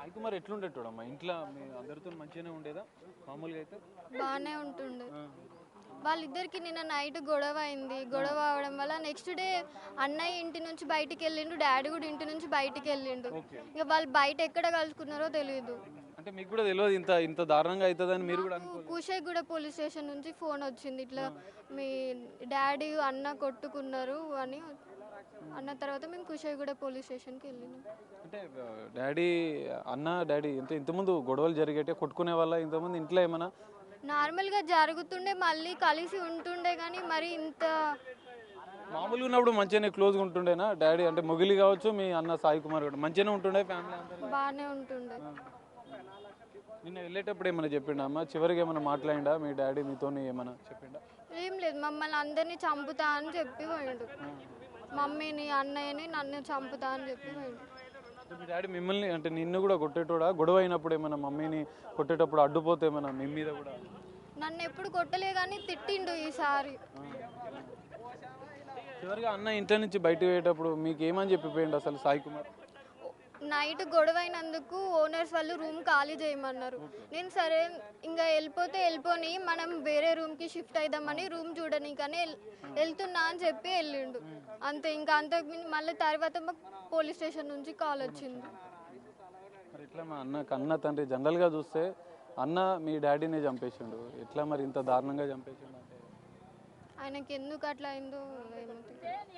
సాయి కుమార్ ఎట్లుండేటోడమ్మా ఇంట్లో మీ అందరితో మంచిగానే ఉండేదా మామూలుగా అయితే? బాగానే ఉంటుండే. వాళ్ళిద్దరికి నిన్న నైట్ గొడవ అయింది. గొడవ అవడం వల్ల నెక్స్ట్ డే అన్నయ్య ఇంటి నుంచి బయటికి వెళ్ళిండు, డాడీ కూడా ఇంటి నుంచి బయటికి వెళ్ళిండు. ఇక వాళ్ళు బయట ఎక్కడ కలుసుకున్నారో తెలియదు. అంటే మీకు కూడా తెలియదు ఇంత ఇంత దారుణంగా అవుతుందని మీరు కూడా అనుకోలేదు? కుషాయిగూడ పోలీస్ స్టేషన్ నుంచి ఫోన్ వచ్చింది, ఇట్లా మీ డాడీ అన్న కొట్టుకున్నారు అని. అన్న తర్వాత మేము కుషాయిగూడ పోలీస్ స్టేషన్కి వెళ్ళినాం. అంటే డాడీ అంటే ఇంతకుముందు గొడవలు జరిగేటే కొట్టుకునే వాళ్ళ ఇంతకుముందు ఇంట్లో ఏమైనా? నార్మల్గా జరుగుతుండే, మళ్ళీ కలిసి ఉంటుండే, కానీ మరి ఇంత మామూలుగా ఉన్నప్పుడు మంచిగానే క్లోజ్గా ఉంటుండేనా డాడీ? అంటే మొగిలి కావచ్చు మీ అన్న సాయి కుమార్ కూడా మంచిగానే ఉంటుండే ఫ్యామిలీ అందరూ? బాగానే ఉంటుండే. నిన్న వెళ్ళేటప్పుడు ఏమైనా చెప్పిండా అమ్మ? చివరికి ఏమైనా మాట్లాడిండా మీ డాడీ మీతో ఏమైనా చెప్పిండా? ఏం లేదు, మమ్మల్ని అందరినీ చంపుతా అని చెప్పి పోయిండు. మమ్మీని అన్నయ్యని నన్ను చంపుతా అని చెప్పి పోయిండు. మీ డాడీ మిమ్మల్ని అంటే నిన్ను కూడా కొట్టేటోడా? గొడవ అయినప్పుడు ఏమైనా మమ్మీని కొట్టేటప్పుడు అడ్డుపోతే ఏమైనా మీ మీద కూడా? నన్ను ఎప్పుడు కొట్టలే కానీ తిట్టిండు ఈసారి. చివరిగా అన్న ఇంట్లో నుంచి బయటకు పోయేటప్పుడు మీకు ఏమని చెప్పిపోయిండు అసలు సాయి కుమార్? నైట్ గొడవ అయినందుకు ఓనర్స్ వాళ్ళు రూమ్ ఖాళీ చేయమన్నారు. నేను సరే ఇంకా వెళ్ళిపోతే వెళ్ళిపోని, మనం వేరే రూమ్కి షిఫ్ట్ అవుదామని రూమ్ చూడనీకని వెళ్తున్నా అని చెప్పి వెళ్ళిండు అంతే. ఇంకా అంతకు మళ్ళీ తర్వాత పోలీస్ స్టేషన్ నుంచి కాల్ వచ్చింది. మరి ఇట్లా మా అన్న తండ్రి జనరల్గా చూస్తే అన్న మీ డాడీనే చంపేసిండు, ఎట్లా మరి ఇంత దారుణంగా చంపేసిండు అంటే? ఆయనకి ఎందుకు అట్లా అయిందో ఏమో తెలియదు.